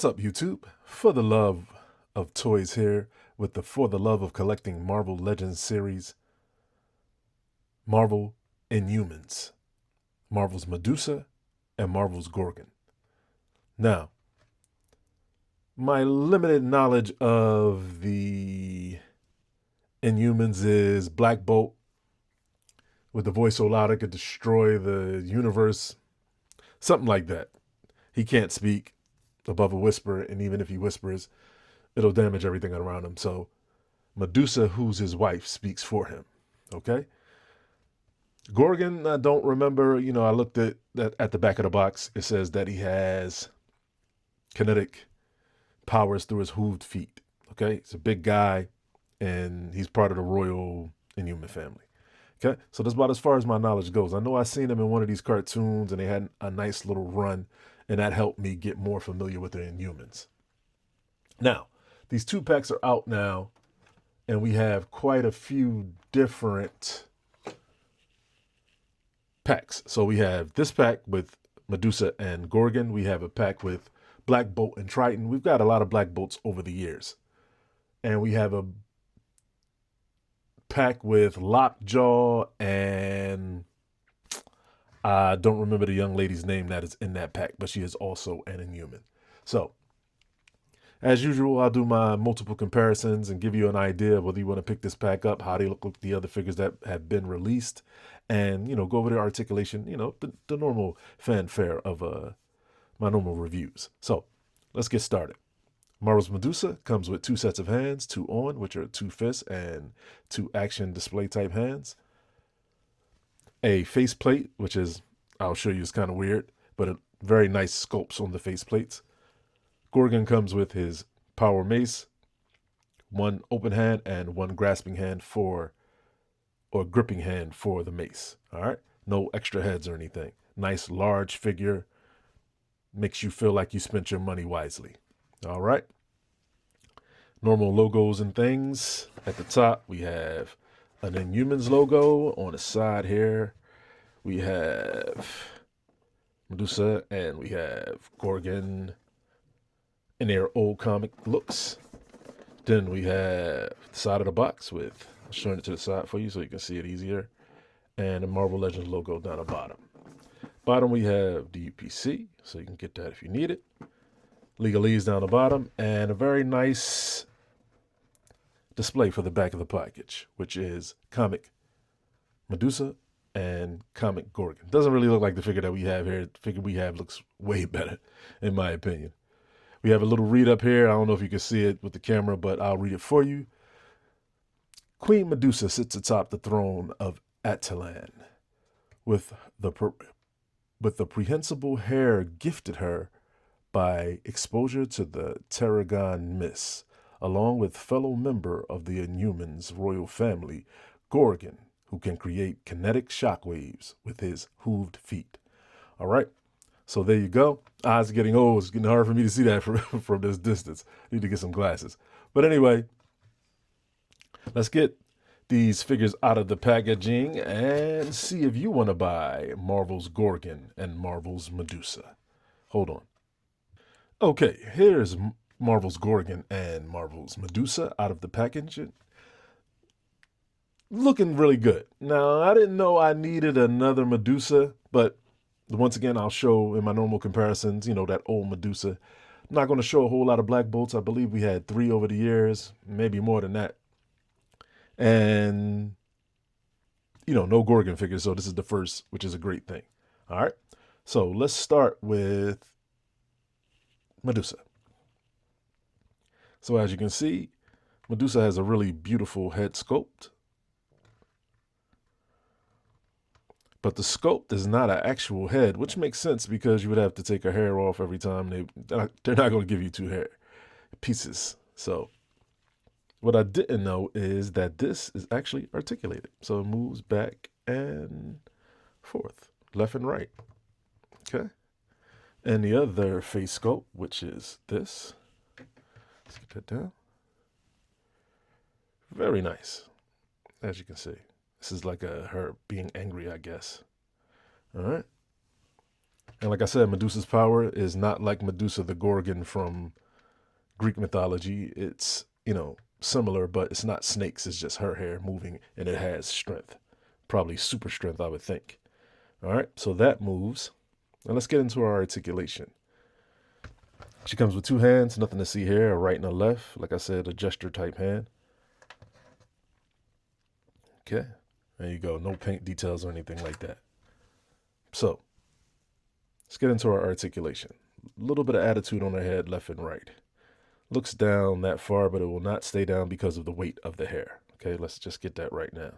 What's up, YouTube? For the love of toys here with the For the Love of Collecting Marvel Legends series, Marvel Inhumans, Marvel's Medusa and Marvel's Gorgon. Now, my limited knowledge of the Inhumans is Black Bolt with the voice so loud it could destroy the universe, something like that. He can't speak above a whisper, and even if he whispers, it'll damage everything around him. So Medusa, who's his wife, speaks for him. Okay? Gorgon, I don't remember. I looked at the back of the box. It says that he has kinetic powers through his hooved feet. Okay? He's a big guy, and he's part of the royal Inhuman family. Okay? So that's about as far as my knowledge goes. I know I seen him in one of these cartoons, and they had a nice little run, and that helped me get more familiar with the Inhumans. Now, these 2-packs are out now, and we have quite a few different packs. So we have this pack with Medusa and Gorgon. We have a pack with Black Bolt and Triton. We've got a lot of Black Bolts over the years. And we have a pack with Lockjaw, and I don't remember the young lady's name that is in that pack, but she is also an Inhuman. So, as usual, I'll do my multiple comparisons and give you an idea of whether you want to pick this pack up, how they look like the other figures that have been released, and, go over the articulation, the normal fanfare of my normal reviews. So, let's get started. Marvel's Medusa comes with 2 sets of hands, 2 on, which are 2 fists and 2 action display type hands. A faceplate, which is, I'll show you, is kind of weird, but a very nice sculpts on the faceplates. Gorgon comes with his power mace, 1 open hand and 1 grasping hand or gripping hand for the mace. All right. No extra heads or anything. Nice large figure. Makes you feel like you spent your money wisely. All right. Normal logos and things. At the top, we have an Inhumans logo. On the side here, we have Medusa and we have Gorgon in their old comic looks. Then we have the side of the box with, I'm showing it to the side for you so you can see it easier, and the Marvel Legends logo down the bottom. Bottom we have the UPC, so you can get that if you need it. Legalese down the bottom, and a very nice display for the back of the package, which is comic Medusa and comic Gorgon. Doesn't really look like the figure that we have here. The figure we have looks way better, in my opinion. We have a little read up here. I don't know if you can see it with the camera, but I'll read it for you. Queen Medusa sits atop the throne of Attilan with the prehensile hair gifted her by exposure to the Tarragon Mist, along with fellow member of the Inhumans royal family, Gorgon, who can create kinetic shockwaves with his hooved feet. All right. So there you go. Eyes are getting old. It's getting hard for me to see that from this distance. Need to get some glasses. But anyway, let's get these figures out of the packaging and see if you want to buy Marvel's Gorgon and Marvel's Medusa. Hold on. Okay, here's Marvel's Gorgon and Marvel's Medusa out of the packaging. Looking really good. Now, I didn't know I needed another Medusa, but once again, I'll show in my normal comparisons, that old Medusa. I'm not going to show a whole lot of Black Bolts. I believe we had 3 over the years, maybe more than that. And, no Gorgon figures, so this is the first, which is a great thing. All right, so let's start with Medusa. So as you can see, Medusa has a really beautiful head sculpt. But the sculpt is not an actual head, which makes sense because you would have to take her hair off every time. They're not going to give you 2 hair pieces. So what I didn't know is that this is actually articulated. So it moves back and forth, left and right. Okay. And the other face sculpt, which is this. Let's get that down. Very nice, as you can see. This is like her being angry, I guess. All right. And like I said, Medusa's power is not like Medusa the Gorgon from Greek mythology. It's, similar, but it's not snakes. It's just her hair moving, and it has strength. Probably super strength, I would think. All right, so that moves. Now let's get into our articulation. She comes with two hands, nothing to see here, a right and a left. Like I said, a gesture type hand. Okay, there you go. No paint details or anything like that. So let's get into our articulation. A little bit of attitude on her head, left and right. Looks down that far, but it will not stay down because of the weight of the hair. Okay, let's just get that right now.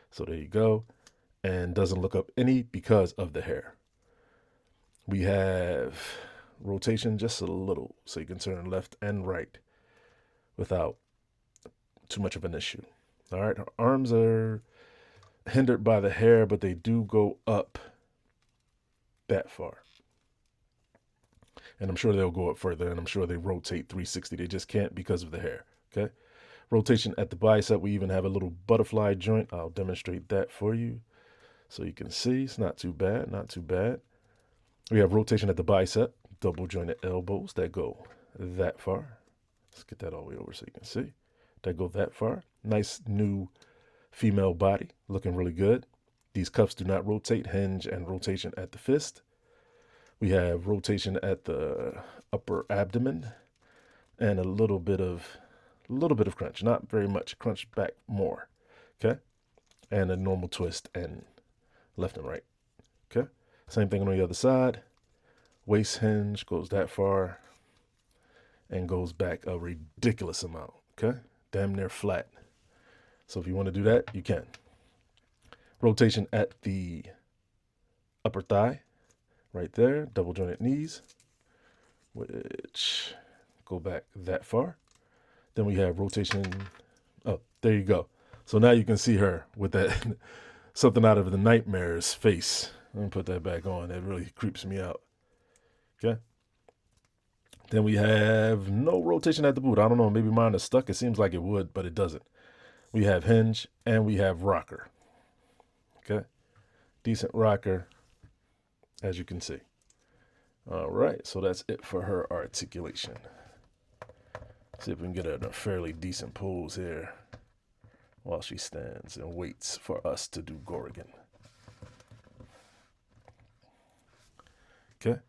So there you go. And doesn't look up any because of the hair. We have rotation just a little, so you can turn left and right without too much of an issue. All right, her arms are hindered by the hair, but they do go up that far. And I'm sure they'll go up further, and I'm sure they rotate 360. They just can't because of the hair, okay? Rotation at the bicep, we even have a little butterfly joint. I'll demonstrate that for you so you can see. It's not too bad, not too bad. We have rotation at the bicep, double jointed elbows that go that far. Let's get that all the way over so you can see. That go that far. Nice new female body, looking really good. These cuffs do not rotate, hinge and rotation at the fist. We have rotation at the upper abdomen and a little bit of crunch, not very much, crunch back more, okay? And a normal twist and left and right, okay? Same thing on the other side. Waist hinge goes that far and goes back a ridiculous amount, okay? Damn near flat. So if you want to do that, you can. Rotation at the upper thigh, right there, double jointed knees, which go back that far. Then we have rotation. Oh, there you go. So now you can see her with that something out of the nightmare's face. Let me put that back on. That really creeps me out. Okay. Then we have no rotation at the boot. I don't know. Maybe mine is stuck. It seems like it would, but it doesn't. We have hinge and we have rocker. Okay. Decent rocker, as you can see. All right. So that's it for her articulation. See if we can get her in a fairly decent pose here while she stands and waits for us to do Gorgon. Okay.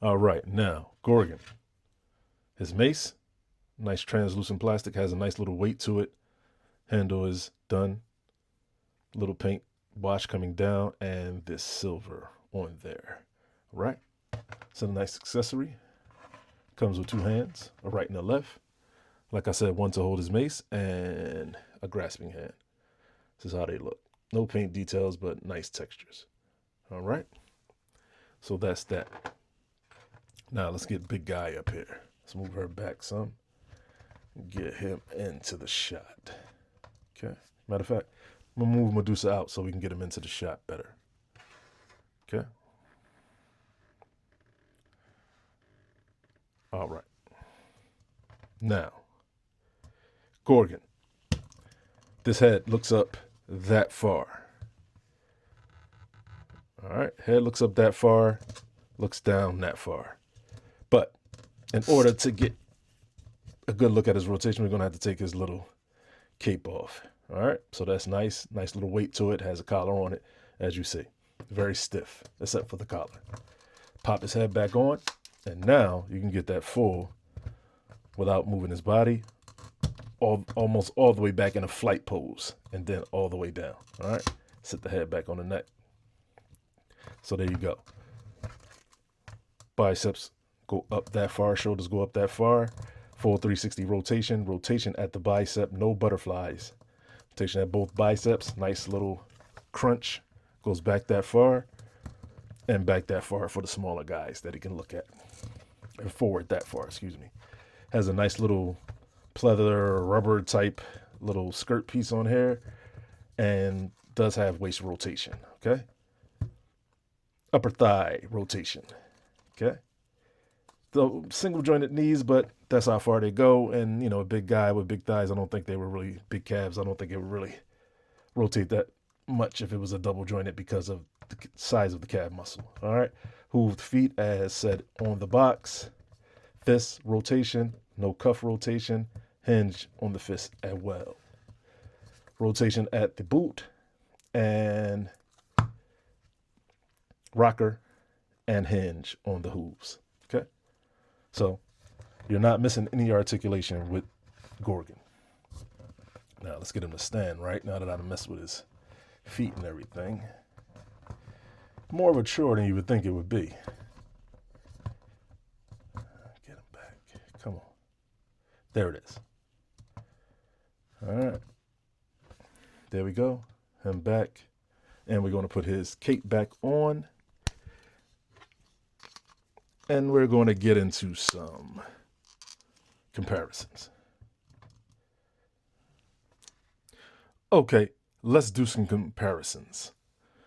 All right. Now, Gorgon. His mace, nice translucent plastic, has a nice little weight to it. Handle is done. Little paint wash coming down and this silver on there. All right. It's a nice accessory. Comes with two hands, a right and a left. Like I said, one to hold his mace and a grasping hand. This is how they look. No paint details, but nice textures. All right. So that's that. Now let's get big guy up here. Let's move her back some. Get him into the shot. Okay. Matter of fact, I'm going to move Medusa out so we can get him into the shot better. Okay. All right. Now, Gorgon. This head looks up that far. All right. Head looks up that far, looks down that far. But in order to get a good look at his rotation, we're going to have to take his little cape off. All right. So that's nice. Nice little weight to it. Has a collar on it, as you see. Very stiff, except for the collar. Pop his head back on. And now you can get that full without moving his body. Almost all the way back in a flight pose and then all the way down. All right. Sit the head back on the neck. So there you go. Biceps go up that far. Shoulders go up that far. Full 360 rotation. Rotation at the bicep. No butterflies. Rotation at both biceps. Nice little crunch. Goes back that far. And back that far for the smaller guys that he can look at. And forward that far, excuse me. Has a nice little pleather rubber type little skirt piece on here. And does have waist rotation. Okay. Upper thigh rotation. Okay. The single jointed knees, but that's how far they go. And, you know, a big guy with big thighs, I don't think they were really big calves. I don't think it would really rotate that much if it was a double jointed because of the size of the calf muscle. All right. Hooved feet, as said on the box. Fist rotation, no cuff rotation. Hinge on the fist as well. Rotation at the boot, and rocker and hinge on the hooves. Okay? So you're not missing any articulation with Gorgon. Now let's get him to stand right now that I messed with his feet and everything. More of a chore than you would think it would be. Get him back. Come on. There it is. All right. There we go. Him back. And we're going to put his cape back on. And we're going to get into some comparisons. Okay, let's do some comparisons.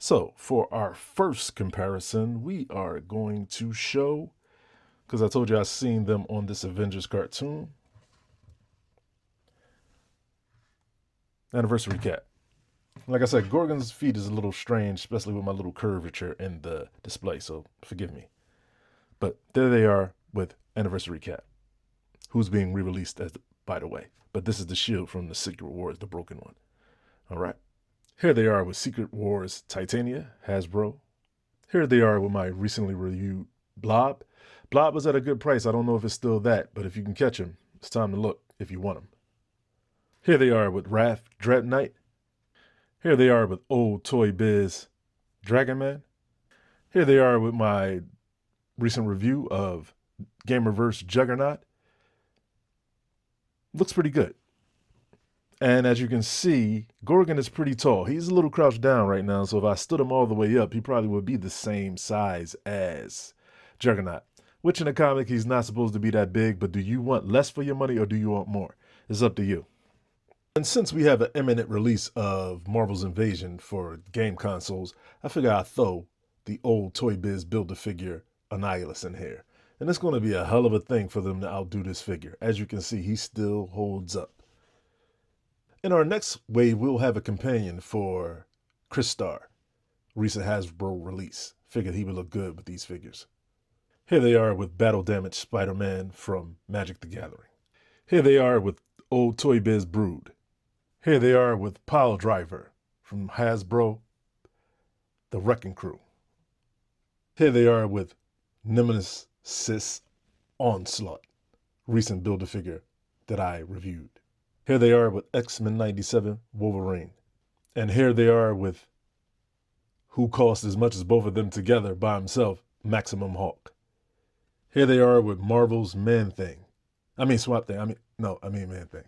So for our first comparison, we are going to show, because I told you I've seen them on this Avengers cartoon, Anniversary Cat. Like I said, Gorgon's feet is a little strange, especially with my little curvature in the display, so forgive me. But there they are with Anniversary Cat, who's being re-released, by the way. But this is the shield from the Secret Wars, the broken one. All right. Here they are with Secret Wars Titania, Hasbro. Here they are with my recently reviewed Blob. Blob was at a good price. I don't know if it's still that, but if you can catch him, it's time to look if you want him. Here they are with Wrath Dread Knight. Here they are with Old Toy Biz Dragon Man. Here they are with my recent review of Gamerverse Juggernaut. Looks pretty good. And as you can see, Gorgon is pretty tall. He's a little crouched down right now, so if I stood him all the way up, he probably would be the same size as Juggernaut. Which in the comic, he's not supposed to be that big, but do you want less for your money or do you want more? It's up to you. And since we have an imminent release of Marvel's Invasion for game consoles, I figure I'll throw the old Toy Biz Build-A-Figure Annihilus in here. And it's going to be a hell of a thing for them to outdo this figure. As you can see, he still holds up. In our next wave, we'll have a companion for Crystar, recent Hasbro release. Figured he would look good with these figures. Here they are with Battle Damaged Spider-Man from Magic the Gathering. Here they are with Old Toy Biz Brood. Here they are with Pile Driver from Hasbro, The Wrecking Crew. Here they are with Nemesis Onslaught, recent Build-A-Figure that I reviewed. Here they are with X-Men 97 Wolverine. And here they are with who cost as much as both of them together by himself, Maximum Hulk. Here they are with Marvel's Man-Thing. Swamp Thing. Man-Thing.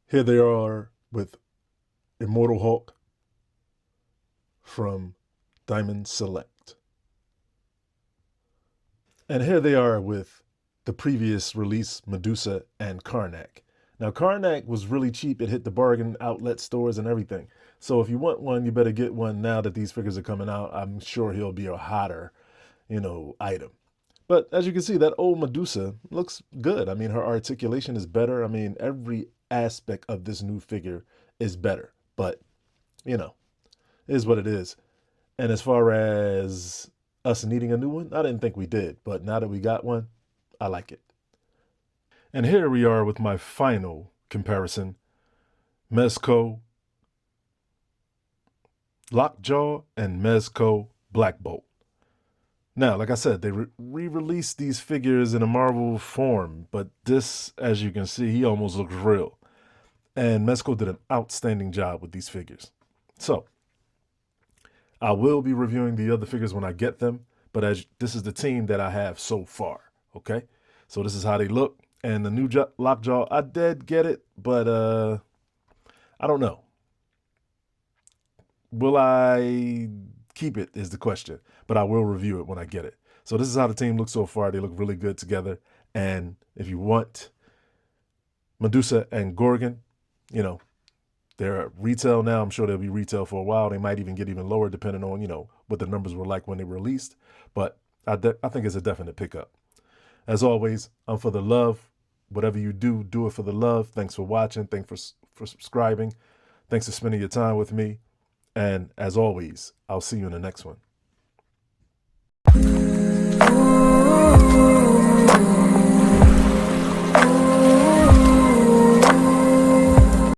Here they are with Immortal Hulk from Diamond Select. And here they are with the previous release, Medusa and Karnak. Now, Karnak was really cheap. It hit the bargain outlet stores and everything. So if you want one, you better get one now that these figures are coming out. I'm sure he'll be a hotter, item. But as you can see, that old Medusa looks good. Her articulation is better. Every aspect of this new figure is better. But, it is what it is. And as far as us needing a new one, I didn't think we did. But now that we got one, I like it. And here we are with my final comparison. Mezco Lockjaw and Mezco Black Bolt. Now, like I said, they re-released these figures in a Marvel form, but this, as you can see, he almost looks real. And Mezco did an outstanding job with these figures. So, I will be reviewing the other figures when I get them, but this is the team that I have so far, okay? So this is how they look. And the new Lockjaw, I did get it, but I don't know. Will I keep it is the question, but I will review it when I get it. So this is how the team looks so far. They look really good together. And if you want Medusa and Gorgon, they're at retail now. I'm sure they'll be retail for a while. They might even get even lower depending on, what the numbers were like when they were released. But I think it's a definite pickup. As always, I'm for the love. Whatever you do, do it for the love. Thanks for watching. Thanks for subscribing. Thanks for spending your time with me. And as always, I'll see you in the next one.